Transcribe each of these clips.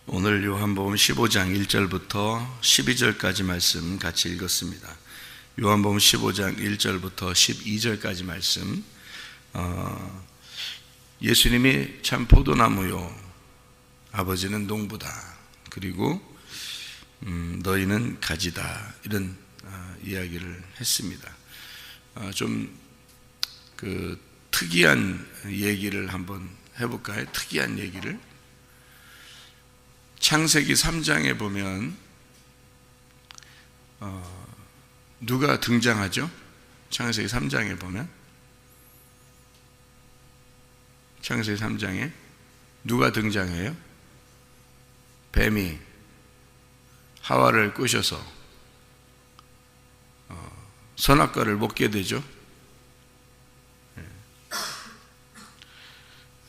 오늘 요한복음 15장 1절부터 12절까지 말씀 같이 읽었습니다. 요한복음 15장 1절부터 12절까지 말씀. 예수님이 참 포도나무요, 아버지는 농부다, 그리고 너희는 가지다, 이런 이야기를 했습니다. 좀 특이한 얘기를 한번 해볼까요? 특이한 얘기를. 창세기 3장에 보면 누가 등장하죠? 창세기 3장에 보면 창세기 3장에 누가 등장해요? 뱀이 하와를 꼬셔서 선악과를 먹게 되죠.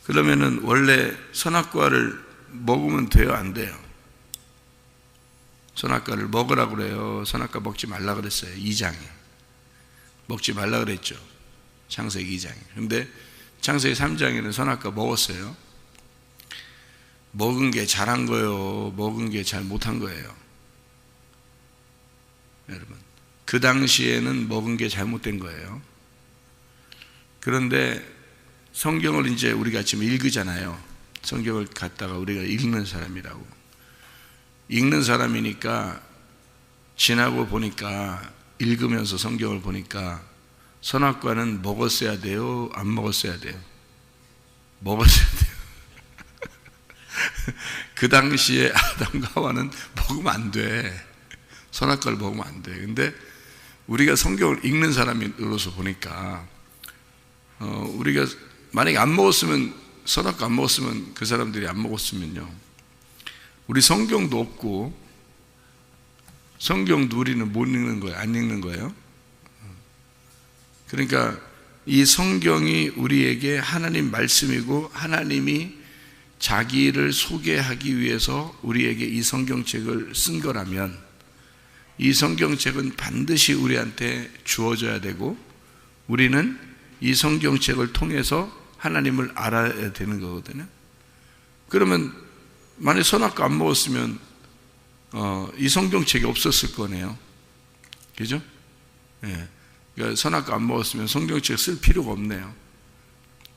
그러면은 원래 선악과를 먹으면 돼요, 안 돼요? 선악과를 먹으라고 그래요? 선악과 먹지 말라 그랬어요? 2장에 먹지 말라 그랬죠, 창세기 2장에. 근데 창세기 3장에는 선악과 먹었어요. 먹은 게 잘한 거예요, 먹은 게 잘 못한 거예요? 여러분, 그 당시에는 먹은 게 잘못된 거예요. 그런데 성경을 이제 우리가 지금 읽으잖아요. 성경을 갖다가 우리가 읽는 사람이라고. 읽는 사람이니까 지나고 보니까, 읽으면서 성경을 보니까 선악과는 먹었어야 돼요, 안 먹었어야 돼요? 먹었어야 돼요. 그 당시에 아담과 하와는 먹으면 안 돼. 선악과를 먹으면 안 돼. 근데 우리가 성경을 읽는 사람으로서 보니까 우리가 만약에 안 먹었으면, 선악과 안 먹었으면, 그 사람들이 안 먹었으면요, 우리 성경도 없고, 성경도 우리는 못 읽는 거예요, 안 읽는 거예요. 그러니까 이 성경이 우리에게 하나님 말씀이고, 하나님이 자기를 소개하기 위해서 우리에게 이 성경책을 쓴 거라면, 이 성경책은 반드시 우리한테 주어져야 되고, 우리는 이 성경책을 통해서 하나님을 알아야 되는 거거든요. 그러면 만약 선악과 안 먹었으면 이 성경책이 없었을 거네요. 그죠? 예. 그러니까 선악과 안 먹었으면 성경책 쓸 필요가 없네요.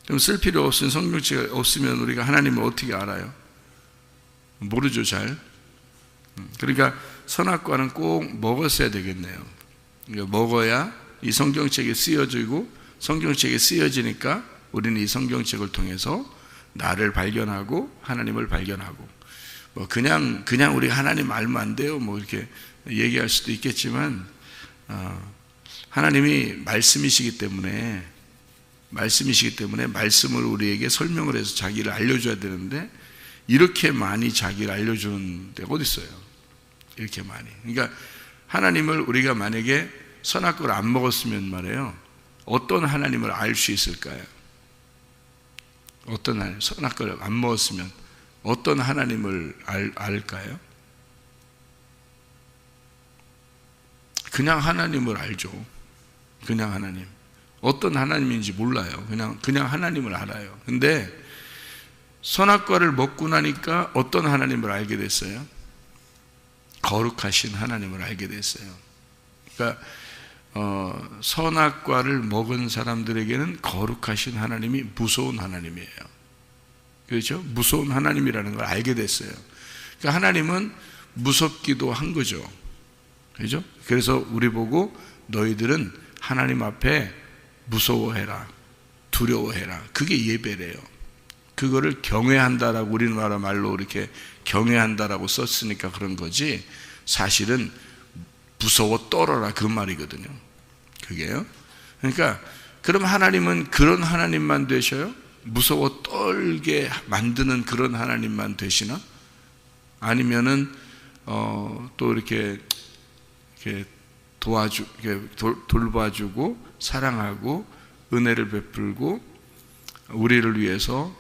그럼 쓸 필요 없으면, 성경책 없으면 우리가 하나님을 어떻게 알아요? 모르죠, 잘. 그러니까 선악과는 꼭 먹었어야 되겠네요. 그러니까 먹어야 이 성경책이 쓰여지고, 성경책이 쓰여지니까 우리는 이 성경책을 통해서 나를 발견하고 하나님을 발견하고, 그냥 우리가 하나님 알면 안 돼요, 이렇게 얘기할 수도 있겠지만, 하나님이 말씀이시기 때문에 말씀을 우리에게 설명을 해서 자기를 알려줘야 되는데, 이렇게 많이 자기를 알려주는 데가 어디 있어요? 이렇게 많이. 그러니까 하나님을 우리가 만약에 선악과를 안 먹었으면 말이에요, 어떤 하나님을 알 수 있을까요? 어떤 하나님, 선악과를 안 먹었으면 어떤 하나님을 알까요? 그냥 하나님을 알죠. 그냥 하나님. 어떤 하나님인지 몰라요. 그냥 하나님을 알아요. 근데 선악과를 먹고 나니까 어떤 하나님을 알게 됐어요? 거룩하신 하나님을 알게 됐어요. 그러니까 선악과를 먹은 사람들에게는 거룩하신 하나님이 무서운 하나님이에요. 그렇죠? 무서운 하나님이라는 걸 알게 됐어요. 그러니까 하나님은 무섭기도 한 거죠. 그렇죠? 그래서 우리 보고 너희들은 하나님 앞에 무서워해라, 두려워해라. 그게 예배래요. 그거를 경외한다라고 우리나라 말로 이렇게 경외한다라고 썼으니까 그런 거지, 사실은 무서워 떨어라, 그 말이거든요. 그게요. 그러니까 그럼 하나님은 그런 하나님만 되셔요? 무서워 떨게 만드는 그런 하나님만 되시나? 아니면은 또 이렇게 돌봐주고 사랑하고 은혜를 베풀고 우리를 위해서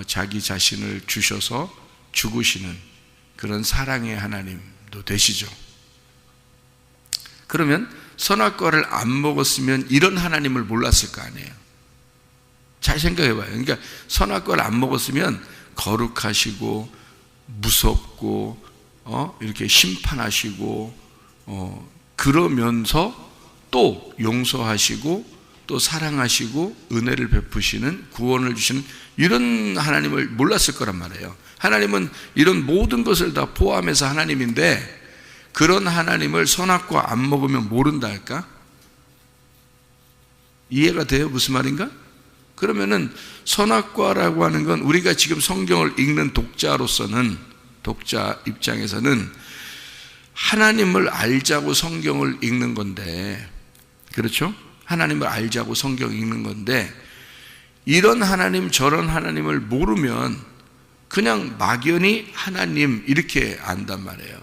자기 자신을 주셔서 죽으시는 그런 사랑의 하나님도 되시죠. 그러면 선악과를 안 먹었으면 이런 하나님을 몰랐을 거 아니에요. 잘 생각해 봐요. 그러니까 선악과를 안 먹었으면 거룩하시고 무섭고 이렇게 심판하시고 그러면서 또 용서하시고 또 사랑하시고 은혜를 베푸시는, 구원을 주시는 이런 하나님을 몰랐을 거란 말이에요. 하나님은 이런 모든 것을 다 포함해서 하나님인데, 그런 하나님을 선악과 안 먹으면 모른다 할까? 이해가 돼요? 무슨 말인가? 그러면은 선악과라고 하는 건 우리가 지금 성경을 읽는 독자로서는, 독자 입장에서는 하나님을 알자고 성경을 읽는 건데, 그렇죠? 하나님을 알자고 성경 읽는 건데, 이런 하나님 저런 하나님을 모르면 그냥 막연히 하나님 이렇게 안단 말이에요.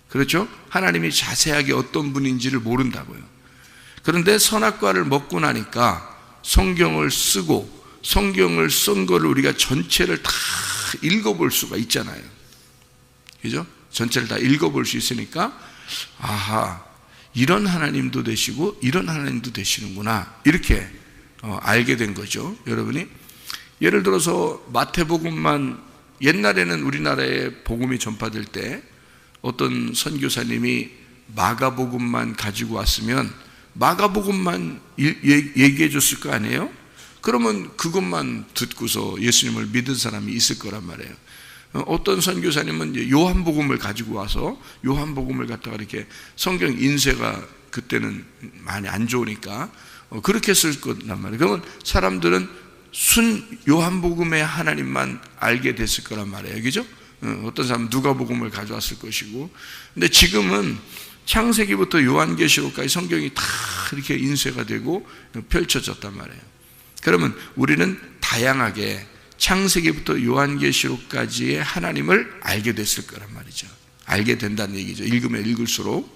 그렇죠? 하나님이 자세하게 어떤 분인지를 모른다고요. 그런데 선악과를 먹고 나니까 성경을 쓰고, 성경을 쓴 거를 우리가 전체를 다 읽어볼 수가 있잖아요. 그죠? 전체를 다 읽어볼 수 있으니까, 아하, 이런 하나님도 되시고 이런 하나님도 되시는구나, 이렇게 알게 된 거죠. 여러분이 예를 들어서 마태복음만, 옛날에는 우리나라에 복음이 전파될 때 어떤 선교사님이 마가복음만 가지고 왔으면 마가복음만 얘기해 줬을 거 아니에요? 그러면 그것만 듣고서 예수님을 믿은 사람이 있을 거란 말이에요. 어떤 선교사님은 요한복음을 가지고 와서 요한복음을 갖다가 이렇게, 성경 인쇄가 그때는 많이 안 좋으니까 그렇게 쓸 거란 말이에요. 그러면 사람들은 순 요한복음의 하나님만 알게 됐을 거란 말이에요. 그죠? 어떤 사람은 누가복음을 가져왔을 것이고. 근데 지금은 창세기부터 요한계시록까지 성경이 다 이렇게 인쇄가 되고 펼쳐졌단 말이에요. 그러면 우리는 다양하게 창세기부터 요한계시록까지의 하나님을 알게 됐을 거란 말이죠. 알게 된다는 얘기죠. 읽으면 읽을수록.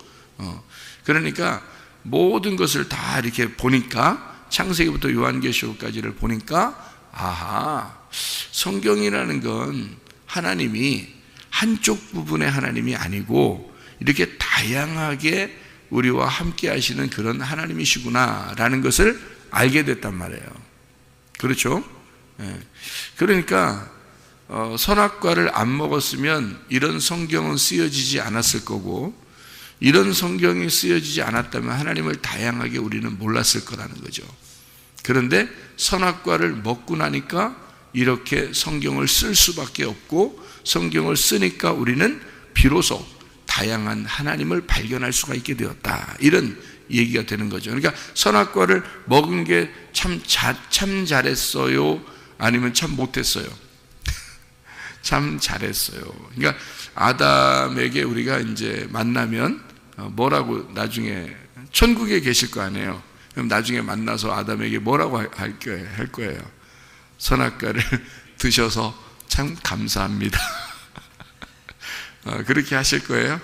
그러니까 모든 것을 다 이렇게 보니까, 창세기부터 요한계시록까지를 보니까, 아하, 성경이라는 건 하나님이 한쪽 부분의 하나님이 아니고 이렇게 다양하게 우리와 함께 하시는 그런 하나님이시구나 라는 것을 알게 됐단 말이에요. 그렇죠? 그러니까 선악과를 안 먹었으면 이런 성경은 쓰여지지 않았을 거고, 이런 성경이 쓰여지지 않았다면 하나님을 다양하게 우리는 몰랐을 거라는 거죠. 그런데 선악과를 먹고 나니까 이렇게 성경을 쓸 수밖에 없고, 성경을 쓰니까 우리는 비로소 다양한 하나님을 발견할 수가 있게 되었다, 이런 얘기가 되는 거죠. 그러니까 선악과를 먹은 게 참 잘했어요, 아니면 참 못했어요? 참 잘했어요. 그러니까 아담에게 우리가 이제 만나면 뭐라고, 나중에 천국에 계실 거 아니에요. 그럼 나중에 만나서 아담에게 뭐라고 할 거예요? 선악과를 드셔서 참 감사합니다. 그렇게 하실 거예요.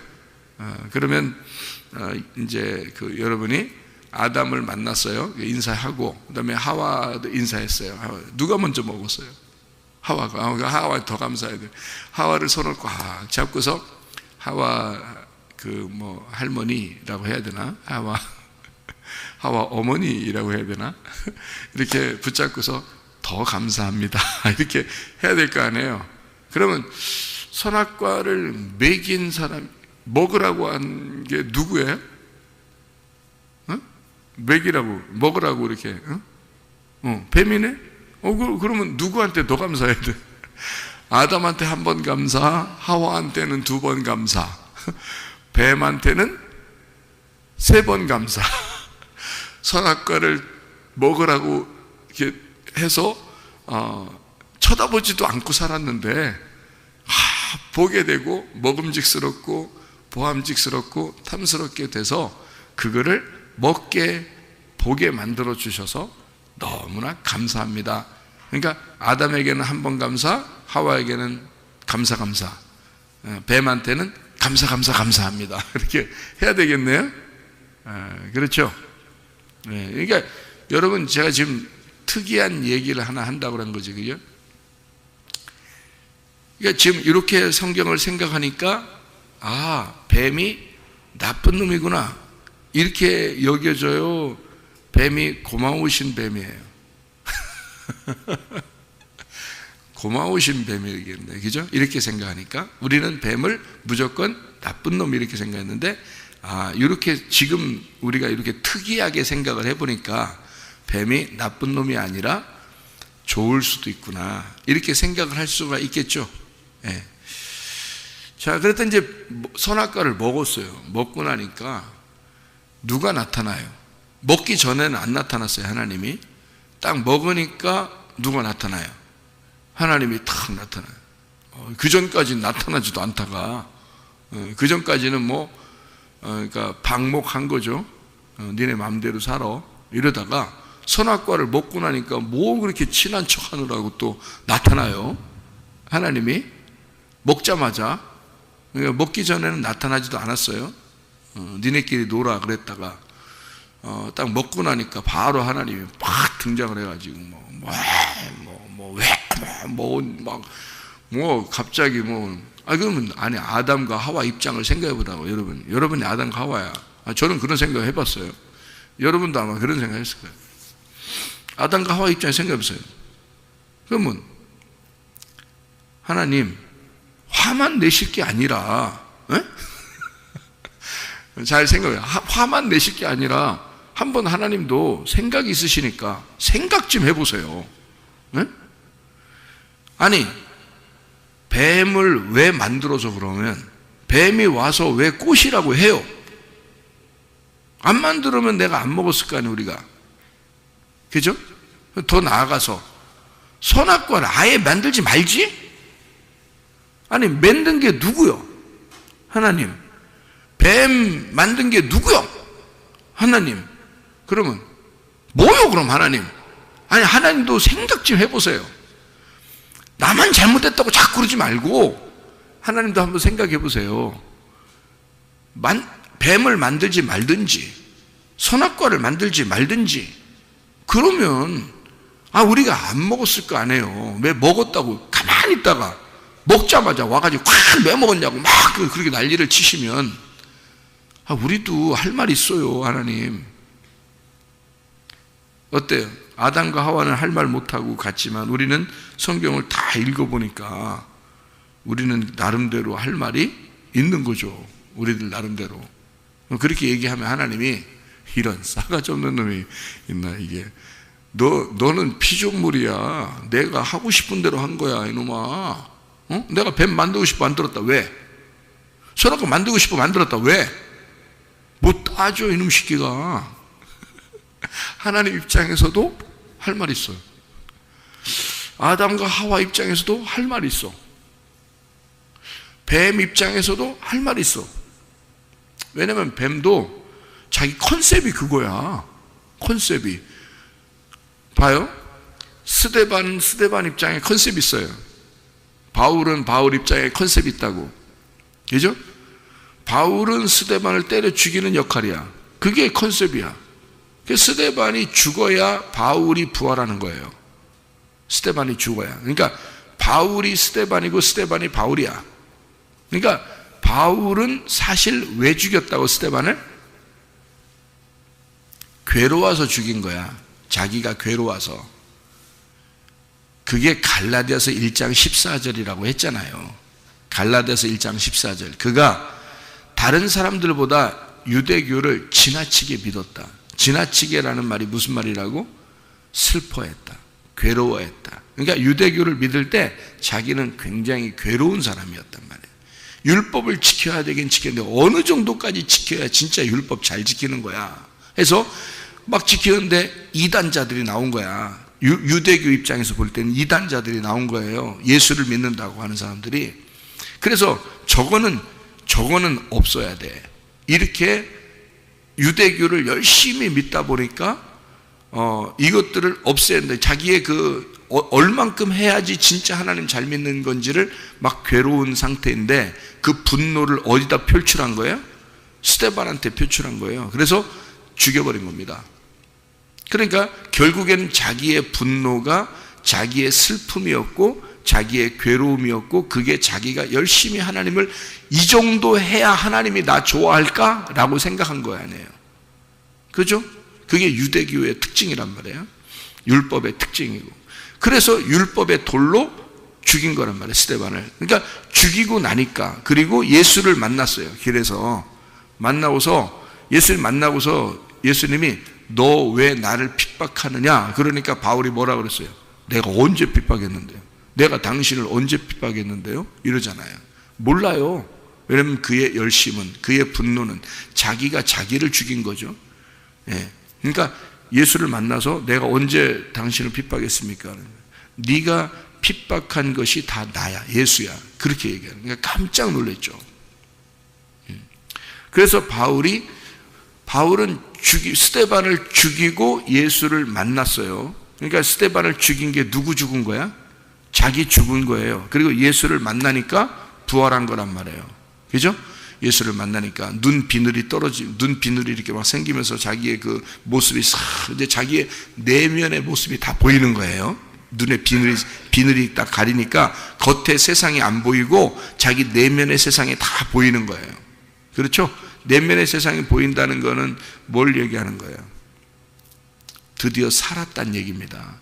그러면 이제 여러분이 아담을 만났어요. 인사하고 그다음에 하와도 인사했어요. 누가 먼저 먹었어요? 하와가. 하와 더 감사해야 돼. 하와를 손을 꽉 잡고서, 하와 할머니라고 해야 되나? 하와 어머니라고 해야 되나? 이렇게 붙잡고서 더 감사합니다, 이렇게 해야 될 거 아니에요. 그러면 선악과를 먹인 사람, 먹으라고 한 게 누구예요? 먹으라고 이렇게, 뱀이네? 그러면 누구한테 더 감사해야 돼? 아담한테 한 번 감사, 하와한테는 2번 감사, 뱀한테는 3번 감사. 선악과를 먹으라고 이렇게 해서 쳐다보지도 않고 살았는데, 보게 되고 먹음직스럽고 보함직스럽고 탐스럽게 돼서 그거를 먹게 보게 만들어 주셔서 너무나 감사합니다. 그러니까 아담에게는 1번 감사, 하와에게는 감사, 뱀한테는 감사합니다, 이렇게 해야 되겠네요. 그렇죠? 그러니까 여러분, 제가 지금 특이한 얘기를 하나 한다고 한 거죠, 그죠? 그러니까 지금 이렇게 성경을 생각하니까, 뱀이 나쁜 놈이구나, 이렇게 여겨져요. 뱀이 고마우신 뱀이에요. 고마우신 뱀이겠네, 그죠? 이렇게 생각하니까 우리는 뱀을 무조건 나쁜 놈 이렇게 생각했는데, 이렇게 지금 우리가 이렇게 특이하게 생각을 해보니까 뱀이 나쁜 놈이 아니라 좋을 수도 있구나, 이렇게 생각을 할 수가 있겠죠. 예. 자, 그랬더니 이제 선악과를 먹었어요. 먹고 나니까 누가 나타나요? 먹기 전에는 안 나타났어요, 하나님이. 딱 먹으니까 누가 나타나요? 하나님이 탁 나타나요. 그 전까지는 나타나지도 않다가, 그 전까지는 그러니까 방목한 거죠. 니네 마음대로 살아. 이러다가 선악과를 먹고 나니까 뭐 그렇게 친한 척 하느라고 또 나타나요. 하나님이 먹자마자. 그러니까 먹기 전에는 나타나지도 않았어요. 니네끼리 놀아 그랬다가 딱 먹고 나니까 바로 하나님이 막 등장을 해가지고 갑자기 그러면 아담과 하와 입장을 생각해 보라고. 여러분이 아담과 하와야. 저는 그런 생각 해봤어요. 여러분도 아마 그런 생각 했을 거예요. 아담과 하와 입장에 생각해 보세요. 그러면 하나님 화만 내실 게 아니라, 잘 생각해요. 화만 내실 게 아니라 한번 하나님도 생각이 있으시니까 생각 좀 해보세요. 아니, 뱀을 왜 만들어서 그러면 뱀이 와서 왜 꽃이라고 해요? 안 만들면 내가 안 먹었을 거 아니에요, 우리가. 그죠? 더 나아가서 선악과를 아예 만들지 말지? 아니, 만든 게 누구요? 하나님. 뱀 만든 게 누구요? 하나님. 그러면 뭐요, 그럼 하나님? 아니, 하나님도 생각 좀 해보세요. 나만 잘못했다고 자꾸 그러지 말고 하나님도 한번 생각해 보세요. 뱀을 만들지 말든지 선악과를 만들지 말든지, 그러면 우리가 안 먹었을 거 아니에요. 왜 먹었다고 가만히 있다가 먹자마자 와가지고 확 왜 먹었냐고 막 그렇게 난리를 치시면 우리도 할 말 있어요. 하나님 어때요? 아담과 하와는 할 말 못하고 갔지만 우리는 성경을 다 읽어보니까 우리는 나름대로 할 말이 있는 거죠. 우리들 나름대로. 그렇게 얘기하면 하나님이 이런 싸가지 없는 놈이 있나 이게. 너는 피조물이야. 내가 하고 싶은 대로 한 거야 이놈아. 내가 뱀 만들고 싶어 만들었다. 왜? 선악과 만들고 싶어 만들었다. 왜? 못 따져 이놈 새끼가. 하나님 입장에서도 할 말 있어요. 아담과 하와 입장에서도 할 말 있어. 뱀 입장에서도 할 말 있어. 왜냐면 뱀도 자기 컨셉이 그거야. 컨셉이. 봐요. 스데반 입장에 컨셉이 있어요. 바울은 바울 입장에 컨셉이 있다고. 그죠? 바울은 스데반을 때려 죽이는 역할이야. 그게 컨셉이야. 스데반이 죽어야 바울이 부활하는 거예요. 스데반이 죽어야. 그러니까 바울이 스데반이고 스데반이 바울이야. 그러니까 바울은 사실 왜 죽였다고 스데반을? 괴로워서 죽인 거야. 자기가 괴로워서. 그게 갈라디아서 1장 14절이라고 했잖아요. 갈라디아서 1장 14절. 그가 다른 사람들보다 유대교를 지나치게 믿었다. 지나치게라는 말이 무슨 말이라고? 슬퍼했다. 괴로워했다. 그러니까 유대교를 믿을 때 자기는 굉장히 괴로운 사람이었단 말이에요. 율법을 지켜야 되긴 지켰는데 어느 정도까지 지켜야 진짜 율법 잘 지키는 거야. 해서 막 지키는데 이단자들이 나온 거야. 유대교 입장에서 볼 때는 이단자들이 나온 거예요. 예수를 믿는다고 하는 사람들이. 그래서 저거는 없어야 돼. 이렇게 유대교를 열심히 믿다 보니까 이것들을 없애야 된다. 자기의 얼만큼 해야지 진짜 하나님 잘 믿는 건지를 막 괴로운 상태인데 그 분노를 어디다 표출한 거예요? 스데반한테 표출한 거예요. 그래서 죽여버린 겁니다. 그러니까 결국에는 자기의 분노가 자기의 슬픔이었고 자기의 괴로움이었고, 그게 자기가 열심히 하나님을 이 정도 해야 하나님이 나 좋아할까? 라고 생각한 거 아니에요. 그죠? 그게 유대교의 특징이란 말이에요. 율법의 특징이고. 그래서 율법의 돌로 죽인 거란 말이에요, 스데반을. 그러니까 죽이고 나니까, 그리고 예수를 만났어요. 길에서 만나고서, 예수를 만나고서 예수님이 너 왜 나를 핍박하느냐? 그러니까 바울이 뭐라 그랬어요? 내가 언제 핍박했는데요? 내가 당신을 언제 핍박했는데요? 이러잖아요. 몰라요. 왜냐하면 그의 열심은, 그의 분노는 자기가 자기를 죽인 거죠. 예. 그러니까 예수를 만나서 내가 언제 당신을 핍박했습니까? 네가 핍박한 것이 다 나야, 예수야. 그렇게 얘기하는. 그러니까 깜짝 놀랐죠. 그래서 바울은 스데반을 죽이고 예수를 만났어요. 그러니까 스데반을 죽인 게 누구 죽은 거야? 자기 죽은 거예요. 그리고 예수를 만나니까 부활한 거란 말이에요. 그죠? 예수를 만나니까 눈 비늘이 이렇게 막 생기면서 자기의 그 모습이 이제 자기의 내면의 모습이 다 보이는 거예요. 눈에 비늘이 딱 가리니까 겉에 세상이 안 보이고 자기 내면의 세상이 다 보이는 거예요. 그렇죠? 내면의 세상이 보인다는 거는 뭘 얘기하는 거예요? 드디어 살았다는 얘기입니다.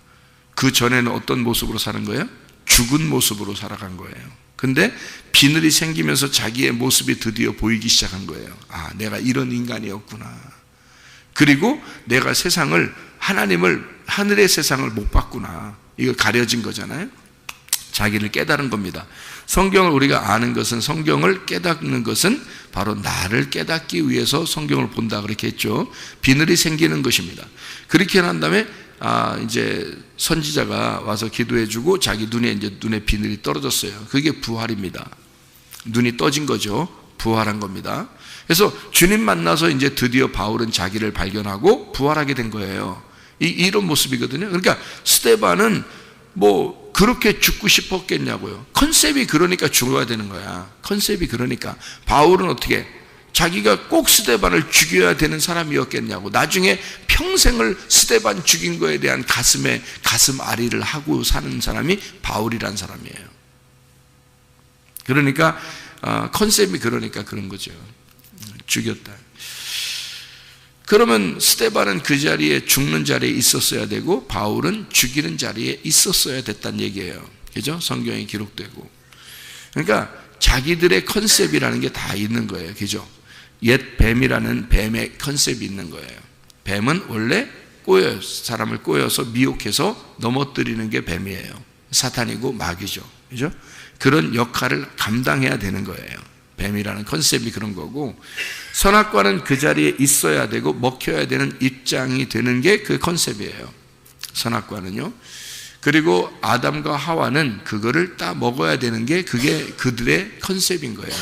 그 전에는 어떤 모습으로 사는 거예요? 죽은 모습으로 살아간 거예요. 근데 비늘이 생기면서 자기의 모습이 드디어 보이기 시작한 거예요. 아, 내가 이런 인간이었구나. 그리고 내가 하늘의 세상을 못 봤구나. 이거 가려진 거잖아요. 자기를 깨달은 겁니다. 성경을 우리가 아는 것은, 성경을 깨닫는 것은 바로 나를 깨닫기 위해서 성경을 본다 그렇게 했죠. 비늘이 생기는 것입니다. 그렇게 한 다음에 이제 선지자가 와서 기도해주고 자기 눈에 비늘이 떨어졌어요. 그게 부활입니다. 눈이 떠진 거죠. 부활한 겁니다. 그래서 주님 만나서 이제 드디어 바울은 자기를 발견하고 부활하게 된 거예요. 이런 모습이거든요. 그러니까 스데반은 뭐 그렇게 죽고 싶었겠냐고요. 컨셉이 그러니까 죽어야 되는 거야. 컨셉이 그러니까. 바울은 어떻게? 자기가 꼭 스데반을 죽여야 되는 사람이었겠냐고. 나중에 평생을 스데반 죽인 거에 대한 가슴 아리를 하고 사는 사람이 바울이란 사람이에요. 그러니까 컨셉이 그러니까 그런 거죠. 죽였다. 그러면 스데반은 그 자리에, 죽는 자리에 있었어야 되고 바울은 죽이는 자리에 있었어야 됐다는 얘기예요. 그죠? 성경에 기록되고. 그러니까 자기들의 컨셉이라는 게 다 있는 거예요. 그죠? 옛 뱀이라는 뱀의 컨셉이 있는 거예요. 뱀은 원래 사람을 꼬여서 미혹해서 넘어뜨리는 게 뱀이에요. 사탄이고 마귀죠. 그죠? 그런 역할을 감당해야 되는 거예요. 뱀이라는 컨셉이 그런 거고, 선악과는 그 자리에 있어야 되고 먹혀야 되는 입장이 되는 게 그 컨셉이에요. 선악과는요. 그리고 아담과 하와는 그거를 따 먹어야 되는 게 그게 그들의 컨셉인 거예요.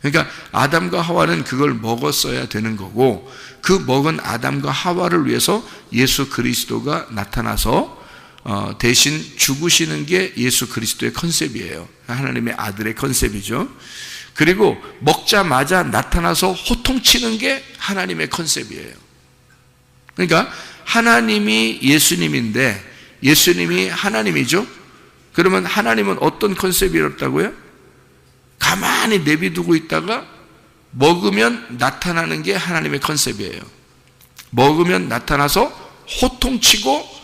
그러니까 아담과 하와는 그걸 먹었어야 되는 거고, 그 먹은 아담과 하와를 위해서 예수 그리스도가 나타나서 대신 죽으시는 게 예수 그리스도의 컨셉이에요. 하나님의 아들의 컨셉이죠. 그리고 먹자마자 나타나서 호통치는 게 하나님의 컨셉이에요. 그러니까 하나님이 예수님인데 예수님이 하나님이죠. 그러면 하나님은 어떤 컨셉이었다고요? 가만히 내비두고 있다가 먹으면 나타나는 게 하나님의 컨셉이에요. 먹으면 나타나서 호통치고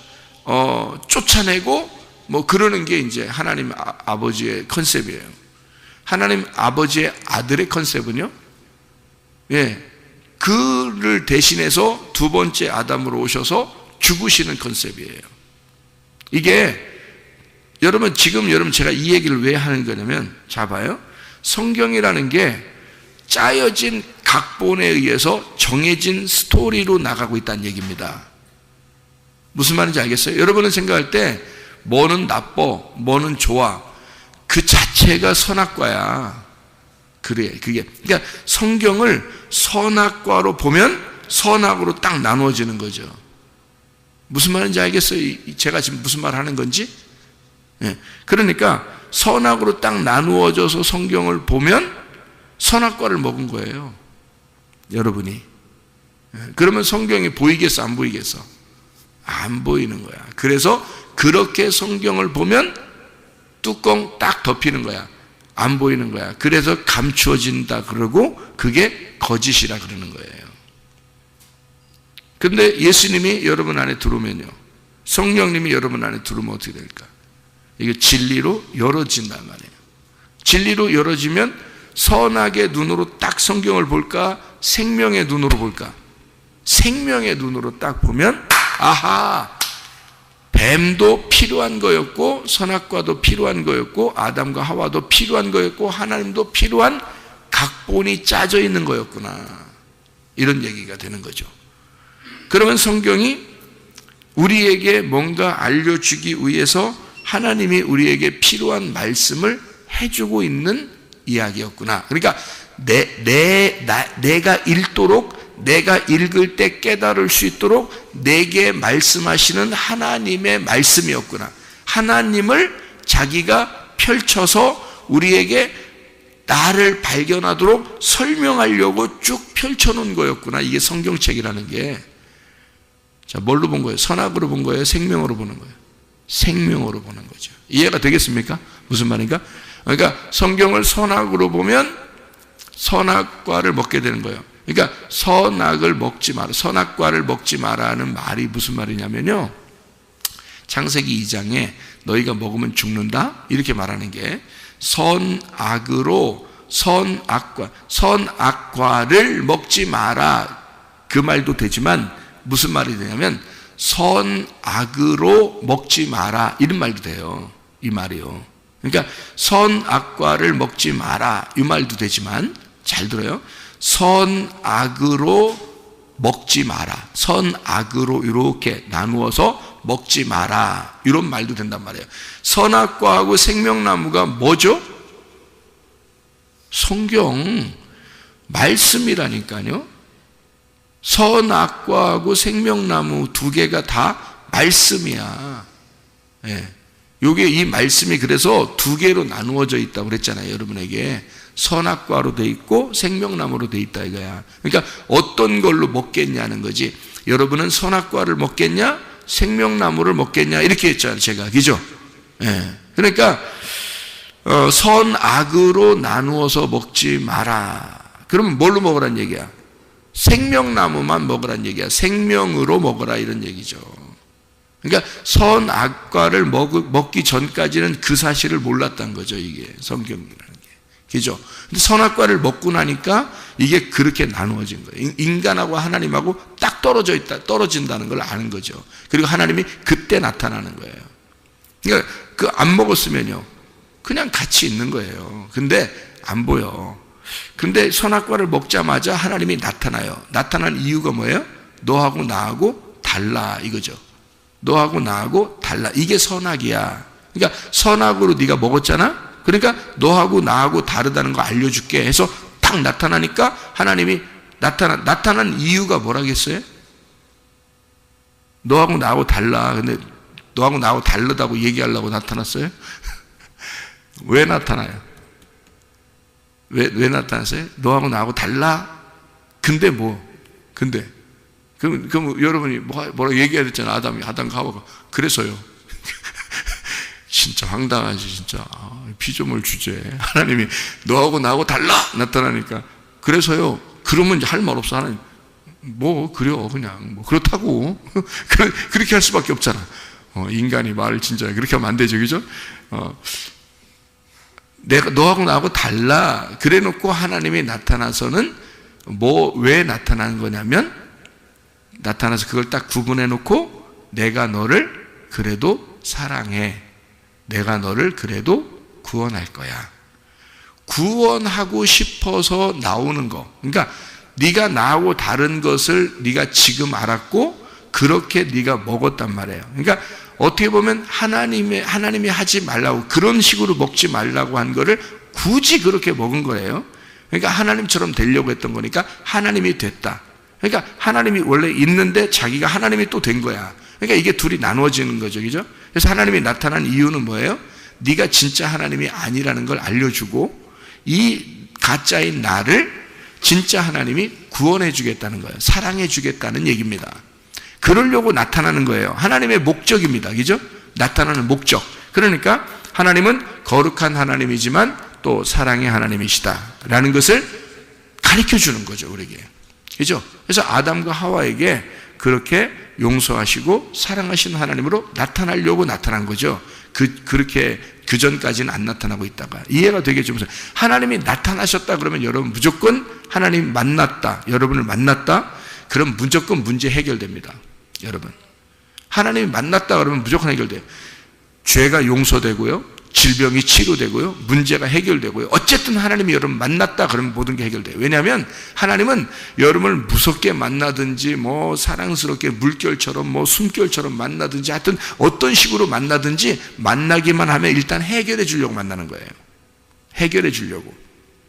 쫓아내고 뭐 그러는 게 이제 하나님 아버지의 컨셉이에요. 하나님 아버지의 아들의 컨셉은요, 그를 대신해서 두 번째 아담으로 오셔서 죽으시는 컨셉이에요. 이게 여러분 제가 이 얘기를 왜 하는 거냐면, 자 봐요. 성경이라는 게 짜여진 각본에 의해서 정해진 스토리로 나가고 있다는 얘기입니다. 무슨 말인지 알겠어요? 여러분은 생각할 때 뭐는 나빠, 뭐는 좋아, 그 자체가 선악과야. 그래, 그러니까 성경을 선악과로 보면 선악으로 딱 나누어지는 거죠. 무슨 말인지 알겠어요? 제가 지금 무슨 말 하는 건지? 그러니까 선악으로 딱 나누어져서 성경을 보면 선악과를 먹은 거예요. 여러분이. 그러면 성경이 보이겠어, 안 보이겠어? 안 보이는 거야. 그래서 그렇게 성경을 보면 뚜껑 딱 덮이는 거야. 안 보이는 거야. 그래서 감추어진다 그러고 그게 거짓이라 그러는 거예요. 근데 예수님이 여러분 안에 들어오면요, 성령님이 여러분 안에 들어오면 어떻게 될까? 이게 진리로 열어진단 말이에요. 진리로 열어지면 선악의 눈으로 딱 성경을 볼까? 생명의 눈으로 볼까? 생명의 눈으로 딱 보면 아하, 뱀도 필요한 거였고 선악과도 필요한 거였고 아담과 하와도 필요한 거였고 하나님도 필요한 각본이 짜져 있는 거였구나, 이런 얘기가 되는 거죠. 그러면 성경이 우리에게 뭔가 알려주기 위해서 하나님이 우리에게 필요한 말씀을 해주고 있는 이야기였구나. 그러니까 내가 읽도록, 내가 읽을 때 깨달을 수 있도록 내게 말씀하시는 하나님의 말씀이었구나. 하나님을 자기가 펼쳐서 우리에게 나를 발견하도록 설명하려고 쭉 펼쳐놓은 거였구나. 이게 성경책이라는 게. 자, 뭘로 본 거예요? 선악으로 본 거예요? 생명으로 보는 거예요? 생명으로 보는 거죠. 이해가 되겠습니까? 무슨 말인가? 그러니까 성경을 선악으로 보면 선악과를 먹게 되는 거예요. 그러니까 선악을 먹지 마라, 선악과를 먹지 마라는 말이 무슨 말이냐면요, 창세기 2장에 너희가 먹으면 죽는다 이렇게 말하는 게 선악으로 선악과를 먹지 마라 그 말도 되지만 무슨 말이 되냐면 선악으로 먹지 마라 이런 말도 돼요. 이 말이요. 그러니까 선악과를 먹지 마라 이 말도 되지만 잘 들어요. 선악으로 먹지 마라, 선악으로 이렇게 나누어서 먹지 마라 이런 말도 된단 말이에요. 선악과하고 생명나무가 뭐죠? 성경 말씀이라니까요. 선악과하고 생명나무 두 개가 다 말씀이야. 예. 요게 이 말씀이 그래서 두 개로 나누어져 있다고 그랬잖아요. 여러분에게 선악과로 돼 있고 생명나무로 돼 있다 이거야. 그러니까 어떤 걸로 먹겠냐는 거지. 여러분은 선악과를 먹겠냐 생명나무를 먹겠냐 이렇게 했잖아요 제가. 그죠? 예. 그러니까 선악으로 나누어서 먹지 마라. 그러면 뭘로 먹으란 얘기야? 생명나무만 먹으란 얘기야. 생명으로 먹으라 이런 얘기죠. 그러니까 선악과를 먹기 전까지는 그 사실을 몰랐던 거죠. 이게 성경이라는 게. 그죠? 근데 선악과를 먹고 나니까 이게 그렇게 나누어진 거예요. 인간하고 하나님하고 딱 떨어진다는 걸 아는 거죠. 그리고 하나님이 그때 나타나는 거예요. 그러니까 그 안 먹었으면요 그냥 같이 있는 거예요. 근데 안 보여. 근데 선악과를 먹자마자 하나님이 나타나요. 나타난 이유가 뭐예요? 너하고 나하고 달라 이거죠. 너하고 나하고 달라. 이게 선악이야. 그러니까 선악으로 네가 먹었잖아. 그러니까 너하고 나하고 다르다는 거 알려줄게 해서 딱 나타나니까 하나님이 나타난 이유가 뭐라겠어요? 너하고 나하고 달라. 근데 너하고 나하고 다르다고 얘기하려고 나타났어요? 왜 나타나요? 왜 나타났어요? 너하고 나하고 달라? 근데 뭐? 근데 그럼 여러분이 뭐라고 얘기해야 됐잖아. 아담과 하와가. 그래서요. 진짜 황당하지 진짜. 피조물 주제. 하나님이 너하고 나하고 달라 나타나니까 그래서요. 그러면 이제 할 말 없어. 하나님 뭐 그래요 그냥 뭐 그렇다고 그렇게 할 수밖에 없잖아. 인간이 말을 진짜 그렇게 하면 안 되죠, 그죠? 내가 너하고 나하고 달라 그래놓고 하나님이 나타나서는 왜 나타나는 거냐면 나타나서 그걸 딱 구분해놓고 내가 너를 그래도 사랑해. 내가 너를 그래도 구원할 거야. 구원하고 싶어서 나오는 거. 그러니까 네가 나하고 다른 것을 네가 지금 알았고 그렇게 네가 먹었단 말이에요. 그러니까 어떻게 보면 하나님이 하지 말라고 그런 식으로 먹지 말라고 한 거를 굳이 그렇게 먹은 거예요. 그러니까 하나님처럼 되려고 했던 거니까 하나님이 됐다. 그러니까 하나님이 원래 있는데 자기가 하나님이 또 된 거야. 그러니까 이게 둘이 나누어지는 거죠, 그죠? 그래서 하나님이 나타난 이유는 뭐예요? 네가 진짜 하나님이 아니라는 걸 알려주고 이 가짜인 나를 진짜 하나님이 구원해 주겠다는 거예요. 사랑해 주겠다는 얘기입니다. 그러려고 나타나는 거예요. 하나님의 목적입니다. 그죠? 나타나는 목적. 그러니까 하나님은 거룩한 하나님이지만 또 사랑의 하나님이시다 라는 것을 가르쳐 주는 거죠, 우리에게. 그죠? 그래서 아담과 하와에게 그렇게 용서하시고 사랑하시는 하나님으로 나타나려고 나타난 거죠. 그렇게 그 전까지는 안 나타나고 있다가 이해가 되겠죠. 무슨 하나님이 나타나셨다 그러면 여러분 무조건 하나님 만났다, 여러분을 만났다, 그럼 무조건 문제 해결됩니다. 여러분 하나님이 만났다 그러면 무조건 해결돼요. 죄가 용서되고요, 질병이 치료되고요, 문제가 해결되고요. 어쨌든 하나님이 여러분 만났다 그러면 모든 게 해결돼요. 왜냐하면 하나님은 여러분을 무섭게 만나든지 뭐 사랑스럽게 물결처럼 뭐 숨결처럼 만나든지 하여튼 어떤 식으로 만나든지 만나기만 하면 일단 해결해 주려고 만나는 거예요. 해결해 주려고.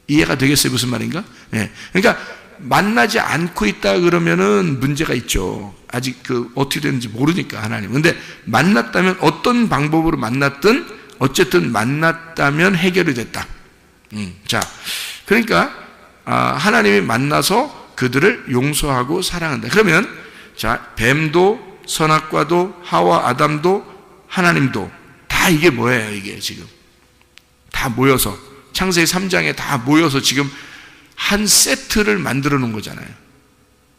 이해가 되겠어요? 무슨 말인가? 네. 그러니까 만나지 않고 있다 그러면은 문제가 있죠. 아직 어떻게 되는지 모르니까 하나님. 근데 만났다면 어떤 방법으로 만났든 어쨌든 만났다면 해결이 됐다. 자, 그러니까 하나님이 만나서 그들을 용서하고 사랑한다. 그러면 자, 뱀도 선악과도 하와 아담도 하나님도 다 이게 뭐예요? 이게 지금 다 모여서 창세기 3장에 다 모여서 지금 한 세트를 만들어 놓은 거잖아요.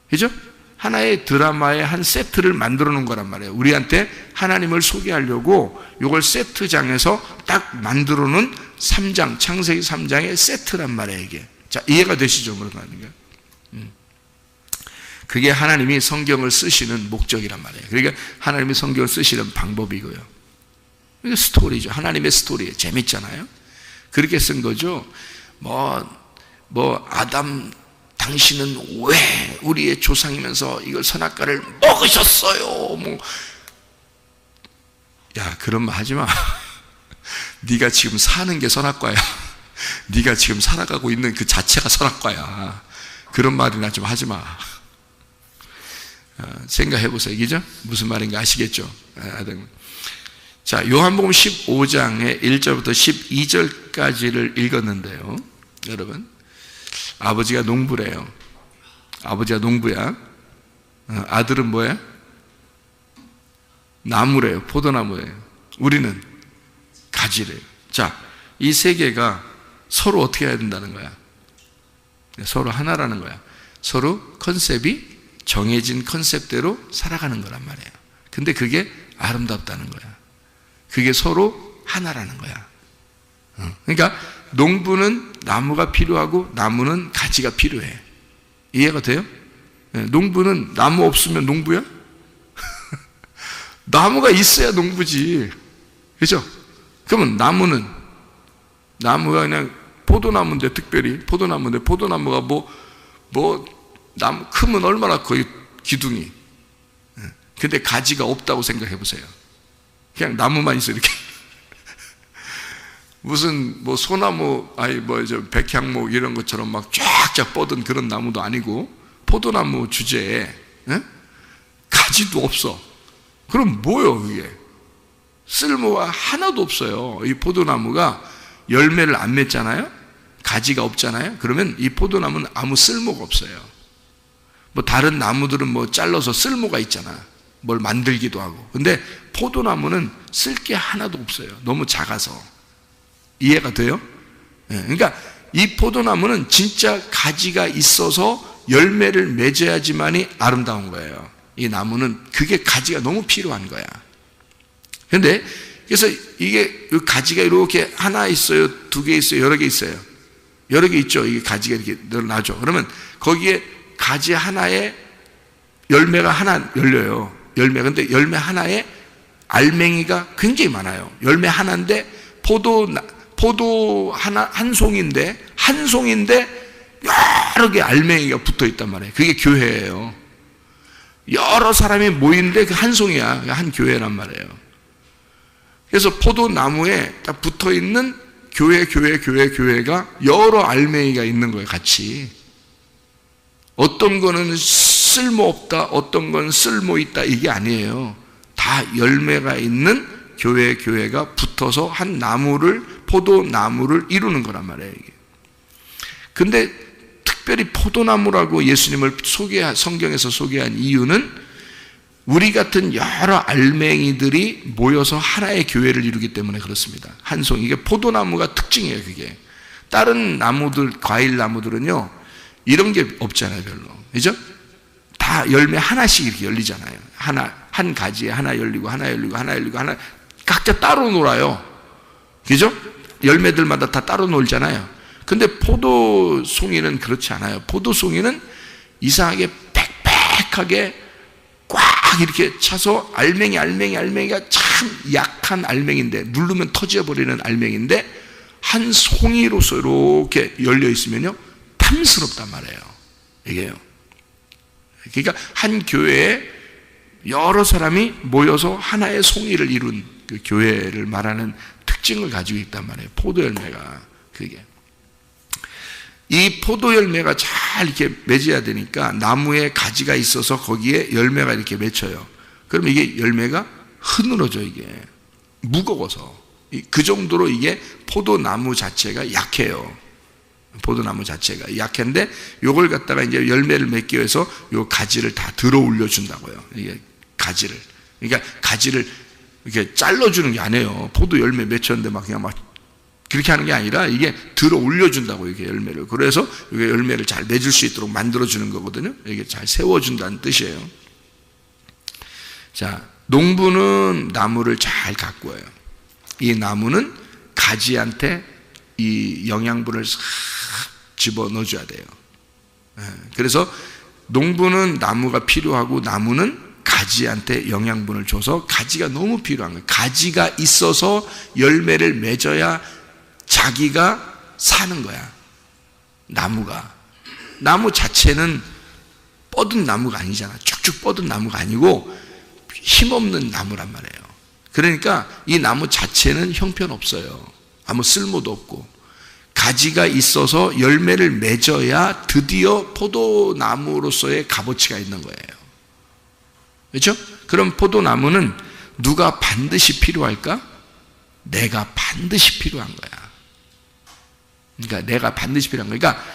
그죠? 하나의 드라마의 한 세트를 만들어 놓은 거란 말이에요. 우리한테 하나님을 소개하려고 이걸 세트장에서 딱 만들어 놓은 3장, 창세기 3장의 세트란 말이에요, 이게. 자, 이해가 되시죠? 그러니까. 그게 하나님이 성경을 쓰시는 목적이란 말이에요. 그러니까 하나님이 성경을 쓰시는 방법이고요. 이게 스토리죠. 하나님의 스토리예요. 재밌잖아요. 그렇게 쓴 거죠. 아담 당신은 왜 우리의 조상이면서 이걸 선악과를 먹으셨어요? 야, 그런 말 하지 마. 네가 지금 사는 게 선악과야. 네가 지금 살아가고 있는 그 자체가 선악과야. 그런 말이나 좀 하지 마. 생각해 보세요. 그죠? 무슨 말인가 아시겠죠? 자, 요한복음 15장의 1절부터 12절까지를 읽었는데요. 여러분, 아버지가 농부래요. 아버지가 농부야. 아들은 뭐야? 나무래요. 포도나무래요. 우리는 가지래요. 자, 이 세 개가 서로 어떻게 해야 된다는 거야? 서로 하나라는 거야. 서로 컨셉이 정해진 컨셉대로 살아가는 거란 말이에요. 근데 그게 아름답다는 거야. 그게 서로 하나라는 거야. 그러니까 농부는 나무가 필요하고 나무는 가지가 필요해. 이해가 돼요? 농부는 나무 없으면 농부야? 나무가 있어야 농부지. 그죠? 그러면 나무가 그냥 포도나무인데, 특별히 포도나무인데, 포도나무가 나무 크면 얼마나 커, 기둥이. 근데 가지가 없다고 생각해 보세요. 그냥 나무만 있어, 이렇게. 무슨 소나무, 백향목 이런 것처럼 막 쫙쫙 뻗은 그런 나무도 아니고, 포도나무 주제에 가지도 없어. 그럼 뭐예요, 그게? 쓸모가 하나도 없어요. 이 포도나무가 열매를 안 맺잖아요? 가지가 없잖아요? 그러면 이 포도나무는 아무 쓸모가 없어요. 다른 나무들은 잘라서 쓸모가 있잖아. 뭘 만들기도 하고. 근데 포도나무는 쓸 게 하나도 없어요. 너무 작아서. 이해가 돼요? 그러니까 이 포도나무는 진짜 가지가 있어서 열매를 맺어야지만이 아름다운 거예요. 이 나무는 그게 가지가 너무 필요한 거야. 그런데 그래서 이게 가지가 이렇게 하나 있어요, 두 개 있어요, 여러 개 있어요. 여러 개 있죠. 이게 가지가 이렇게 늘어나죠. 그러면 거기에 가지 하나에 열매가 하나 열려요. 근데 열매 하나에 알맹이가 굉장히 많아요. 열매 하나인데 포도 한 송인데 여러 개 알맹이가 붙어 있단 말이에요. 그게 교회예요. 여러 사람이 모인데 그 한 송이야. 한 교회란 말이에요. 그래서 포도나무에 딱 붙어 있는 교회가 여러 알맹이가 있는 거예요, 같이. 어떤 거는 쓸모없다, 어떤 건 쓸모있다, 이게 아니에요. 다 열매가 있는 교회가 붙어서 한 포도나무를 이루는 거란 말이에요, 이게. 근데 특별히 포도나무라고 예수님을 성경에서 소개한 이유는 우리 같은 여러 알맹이들이 모여서 하나의 교회를 이루기 때문에 그렇습니다. 한 송, 이게 포도나무가 특징이에요, 그게. 다른 나무들, 과일 나무들은요, 이런 게 없잖아요, 별로. 그죠? 다 열매 하나씩 이렇게 열리잖아요. 한 가지에 하나 열리고, 하나 각자 따로 놀아요. 그죠? 열매들마다 다 따로 놀잖아요. 근데 포도송이는 그렇지 않아요. 포도송이는 이상하게 빽빽하게 꽉 이렇게 차서 알맹이가 참 약한 알맹인데, 누르면 터져버리는 알맹인데 한 송이로서 이렇게 열려 있으면요 탐스럽단 말이에요. 이게요. 그러니까 한 교회에 여러 사람이 모여서 하나의 송이를 이룬 그 교회를 말하는 특징을 가지고 있단 말이에요. 포도 열매가. 그게 이 포도 열매가 잘 이렇게 맺어야 되니까 나무에 가지가 있어서 거기에 열매가 이렇게 맺혀요. 그러면 이게 열매가 흐느러져. 이게 무거워서 그 정도로 이게 포도나무 자체가 약해요. 포도나무 자체가 약한데 요걸 갖다가 이제 열매를 맺기 위해서 요 가지를 다 들어 올려 준다고요. 이게 가지를. 그러니까 가지를 이렇게 잘라주는 게 아니에요. 포도 열매 맺혔는데 막 그냥 막 그렇게 하는 게 아니라 이게 들어 올려준다고, 이게 열매를. 그래서 이게 열매를 잘 맺을 수 있도록 만들어주는 거거든요. 이게 잘 세워준다는 뜻이에요. 자, 농부는 나무를 잘 가꾸어요. 이 나무는 가지한테 이 영양분을 싹 집어 넣어줘야 돼요. 그래서 농부는 나무가 필요하고 나무는 가지한테 영양분을 줘서 가지가 너무 필요한 거예요. 가지가 있어서 열매를 맺어야 자기가 사는 거야. 나무가. 나무 자체는 뻗은 나무가 아니잖아. 쭉쭉 뻗은 나무가 아니고 힘없는 나무란 말이에요. 그러니까 이 나무 자체는 형편없어요. 아무 쓸모도 없고 가지가 있어서 열매를 맺어야 드디어 포도나무로서의 값어치가 있는 거예요. 그렇죠? 그럼 포도나무는 누가 반드시 필요할까? 내가 반드시 필요한 거야. 그러니까 내가 반드시 필요한 거야. 그러니까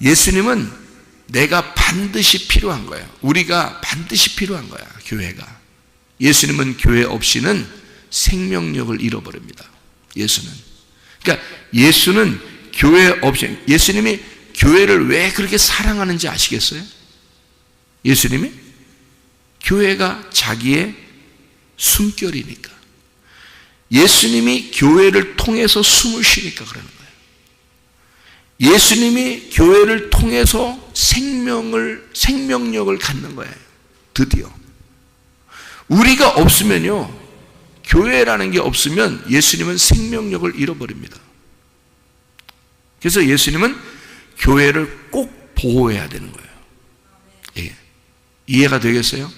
예수님은 내가 반드시 필요한 거예요. 우리가 반드시 필요한 거야. 교회가. 예수님은 교회 없이는 생명력을 잃어버립니다. 예수는. 그러니까 예수는 교회 없이, 예수님이 교회를 왜 그렇게 사랑하는지 아시겠어요? 예수님이 교회가 자기의 숨결이니까. 예수님이 교회를 통해서 숨을 쉬니까 그러는 거예요. 예수님이 교회를 통해서 생명력을 갖는 거예요. 드디어. 우리가 없으면요, 교회라는 게 없으면 예수님은 생명력을 잃어버립니다. 그래서 예수님은 교회를 꼭 보호해야 되는 거예요. 예. 이해가 되겠어요?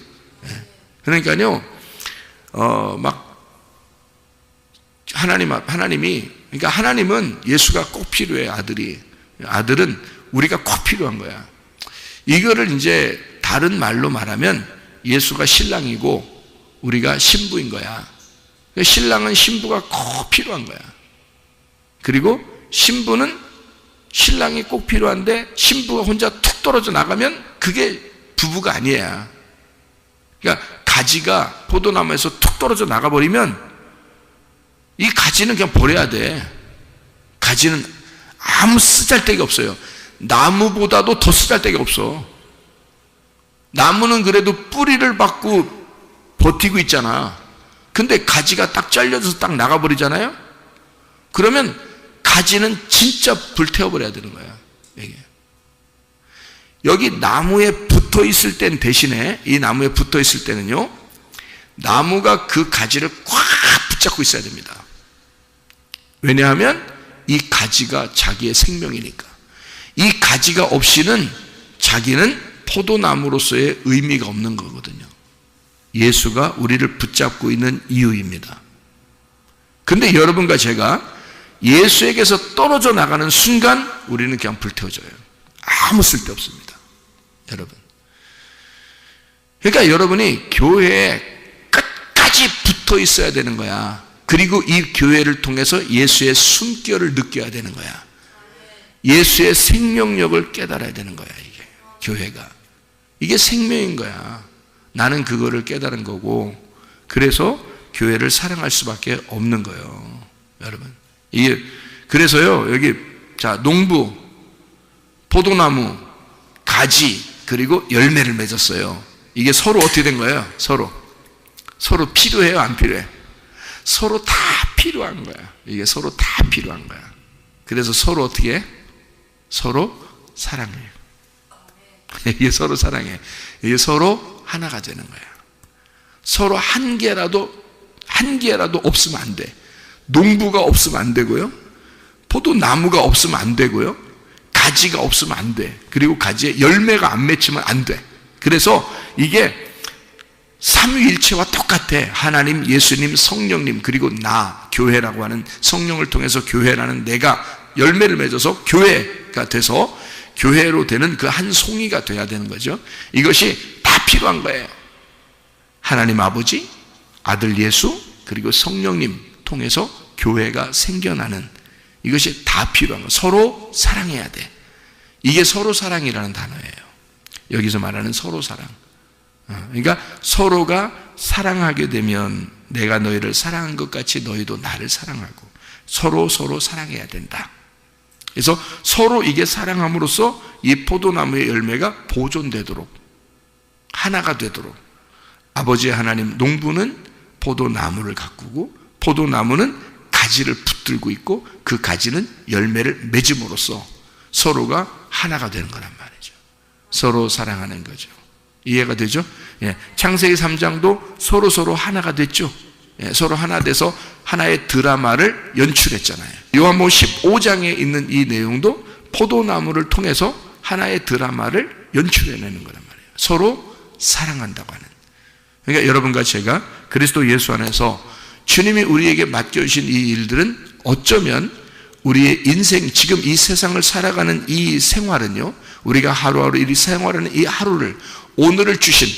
예. 그러니까요, 그러니까 하나님은 예수가 꼭 필요해, 아들은 우리가 꼭 필요한 거야. 이거를 이제 다른 말로 말하면 예수가 신랑이고 우리가 신부인 거야. 신랑은 신부가 꼭 필요한 거야. 그리고 신부는 신랑이 꼭 필요한데 신부가 혼자 툭 떨어져 나가면 그게 부부가 아니야. 그러니까 가지가 포도나무에서 툭 떨어져 나가버리면 이 가지는 그냥 버려야 돼. 가지는 아무 쓰잘데기 없어요. 나무보다도 더 쓰잘데기 없어. 나무는 그래도 뿌리를 받고 버티고 있잖아. 근데 가지가 딱 잘려서 딱 나가버리잖아요. 그러면 가지는 진짜 불태워버려야 되는 거야. 이게. 여기 나무에 붙어 있을 땐 대신에, 이 나무에 붙어 있을 때는요, 나무가 그 가지를 꽉 붙잡고 있어야 됩니다. 왜냐하면 이 가지가 자기의 생명이니까. 이 가지가 없이는 자기는 포도나무로서의 의미가 없는 거거든요. 예수가 우리를 붙잡고 있는 이유입니다. 근데 여러분과 제가 예수에게서 떨어져 나가는 순간 우리는 그냥 불태워져요. 아무 쓸데 없습니다. 여러분. 그러니까 여러분이 교회에 끝까지 붙어 있어야 되는 거야. 그리고 이 교회를 통해서 예수의 숨결을 느껴야 되는 거야. 예수의 생명력을 깨달아야 되는 거야, 이게. 교회가. 이게 생명인 거야. 나는 그거를 깨달은 거고, 그래서 교회를 사랑할 수밖에 없는 거예요. 여러분. 이게, 그래서요, 여기, 자, 농부, 포도나무, 가지, 그리고 열매를 맺었어요. 이게 서로 어떻게 된 거예요? 서로 필요해요, 안 필요해? 서로 다 필요한 거야. 이게 서로 다 필요한 거야. 그래서 서로 어떻게 해? 서로 사랑해요. 이게 서로 사랑해. 이게 서로 하나가 되는 거야. 서로 한 개라도 없으면 안 돼. 농부가 없으면 안 되고요. 포도나무가 없으면 안 되고요. 가지가 없으면 안 돼. 그리고 가지에 열매가 안 맺히면 안 돼. 그래서 이게 삼위일체와 똑같아. 하나님, 예수님, 성령님, 그리고 나, 교회라고 하는, 성령을 통해서 교회라는 내가 열매를 맺어서 교회가 돼서 교회로 되는 그 한 송이가 돼야 되는 거죠. 이것이 다 필요한 거예요. 하나님 아버지, 아들 예수, 그리고 성령님 통해서 교회가 생겨나는, 이것이 다 필요한 거예요. 서로 사랑해야 돼. 이게 서로 사랑이라는 단어예요. 여기서 말하는 서로 사랑. 그러니까 서로가 사랑하게 되면 내가 너희를 사랑한 것 같이 너희도 나를 사랑하고 서로 사랑해야 된다. 그래서 서로 이게 사랑함으로써 이 포도나무의 열매가 보존되도록, 하나가 되도록, 아버지 하나님, 농부는 포도나무를 가꾸고 포도나무는 가지를 붙들고 있고 그 가지는 열매를 맺음으로써 서로가 하나가 되는 거란 말이죠. 서로 사랑하는 거죠. 이해가 되죠? 예. 창세기 3장도 서로 하나가 됐죠. 예. 서로 하나 돼서 하나의 드라마를 연출했잖아요. 요한복음 15장에 있는 이 내용도 포도나무를 통해서 하나의 드라마를 연출해내는 거란 말이에요. 서로 사랑한다고 하는. 그러니까 여러분과 제가 그리스도 예수 안에서 주님이 우리에게 맡겨주신 이 일들은 어쩌면 우리의 인생, 지금 이 세상을 살아가는 이 생활은요, 우리가 하루하루 이 생활하는 이 하루를, 오늘을 주신,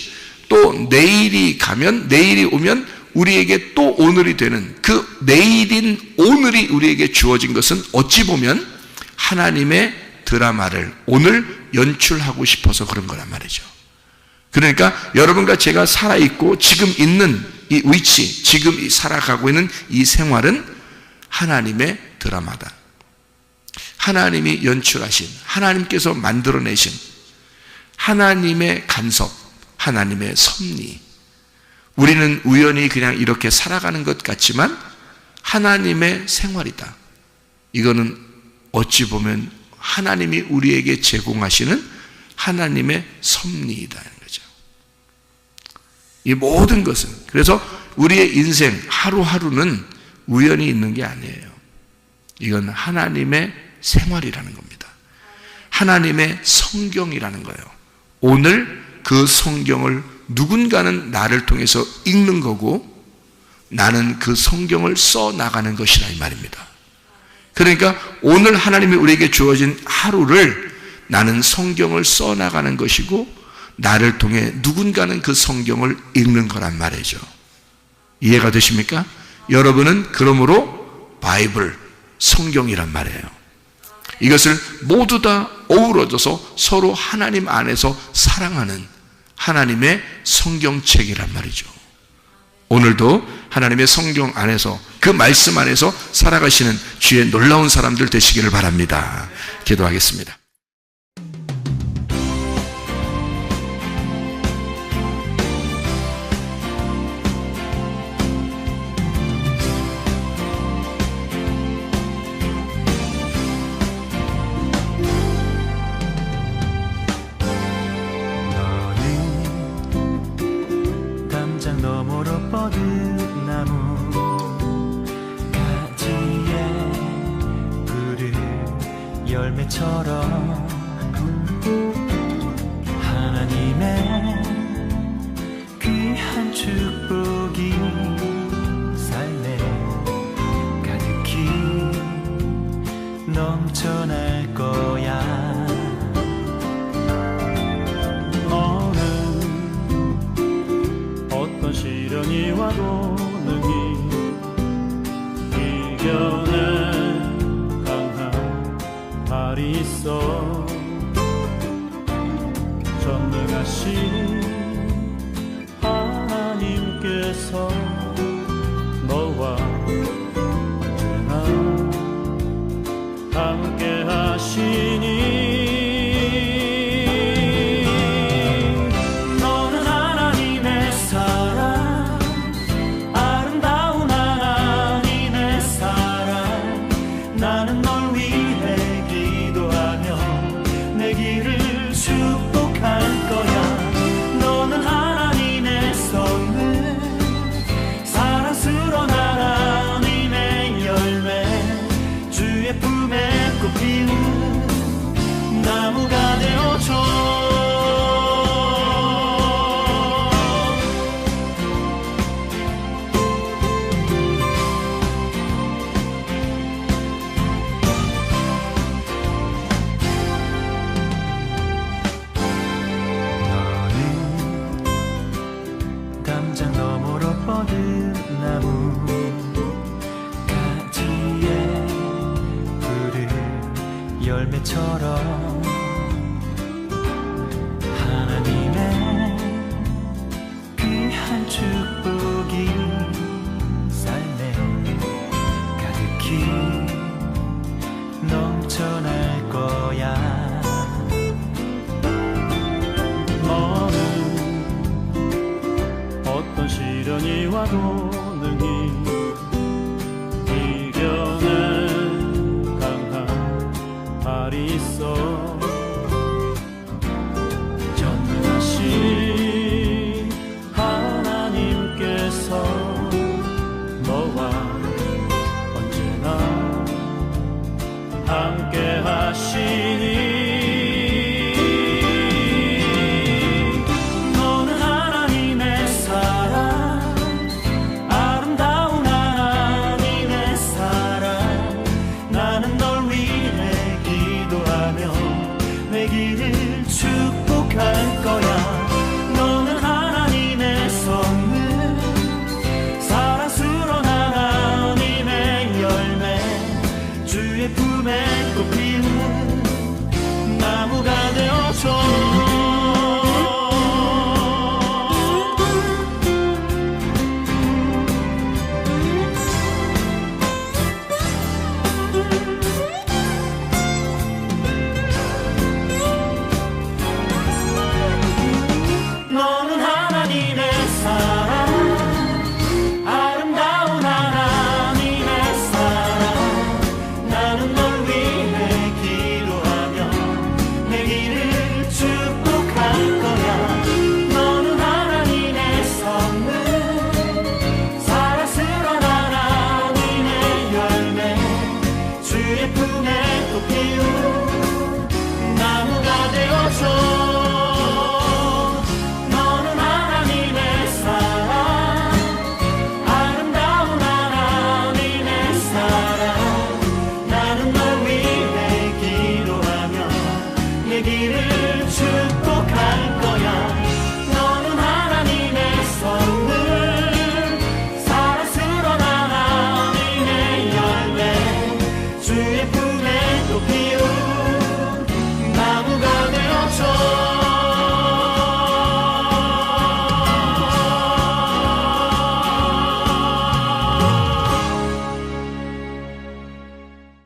또 내일이 가면, 내일이 오면 우리에게 또 오늘이 되는 그 내일인 오늘이 우리에게 주어진 것은 어찌 보면 하나님의 드라마를 오늘 연출하고 싶어서 그런 거란 말이죠. 그러니까 여러분과 제가 살아있고 지금 있는 이 위치, 지금 살아가고 있는 이 생활은 하나님의 드라마다. 하나님이 연출하신, 하나님께서 만들어내신 하나님의 간섭, 하나님의 섭리. 우리는 우연히 그냥 이렇게 살아가는 것 같지만 하나님의 생활이다. 이거는 어찌 보면 하나님이 우리에게 제공하시는 하나님의 섭리이다. 이 모든 것은, 그래서 우리의 인생 하루하루는 우연히 있는 게 아니에요. 이건 하나님의 생활이라는 겁니다. 하나님의 성경이라는 거예요. 오늘 그 성경을 누군가는 나를 통해서 읽는 거고 나는 그 성경을 써나가는 것이라 이 말입니다. 그러니까 오늘 하나님이 우리에게 주어진 하루를 나는 성경을 써나가는 것이고 나를 통해 누군가는 그 성경을 읽는 거란 말이죠. 이해가 되십니까? 여러분은 그러므로 바이블, 성경이란 말이에요. 이것을 모두 다 어우러져서 서로 하나님 안에서 사랑하는 하나님의 성경책이란 말이죠. 오늘도 하나님의 성경 안에서 그 말씀 안에서 살아가시는 주의 놀라운 사람들 되시기를 바랍니다. 기도하겠습니다. 열매처럼 하나님의 귀한 축복이 삶에 가득히 넘쳐날 거야. 너는 어떤 시련이 와도 능히 이겨내 말이 있어. 전능하신 하나님께서 너와 언제나 함께 하시니 너는 하나님의 사랑, 아름다운 하나님 길을 축복할 거야. 너는 하나님의 선물, 사랑스러운 하나님의 열매, 주의 품에 꽃피운 나무가 되어줘. 담장 너머로 뻗은 나무 가지에 푸른 열매처럼 하나님의 귀한 축복이 삶에 가득히 넘쳐날 거야. 어떤 시련이 와도 능히 이겨낼 강한 발이 있어. 전능하신 하나님께서 너와 언제나 함께 하시니 축복할 거야. 너는 하나님의 선물, 사랑스러운 하나님의 열매, 주의 품에 꽃피운 나무가 되어줘. 길을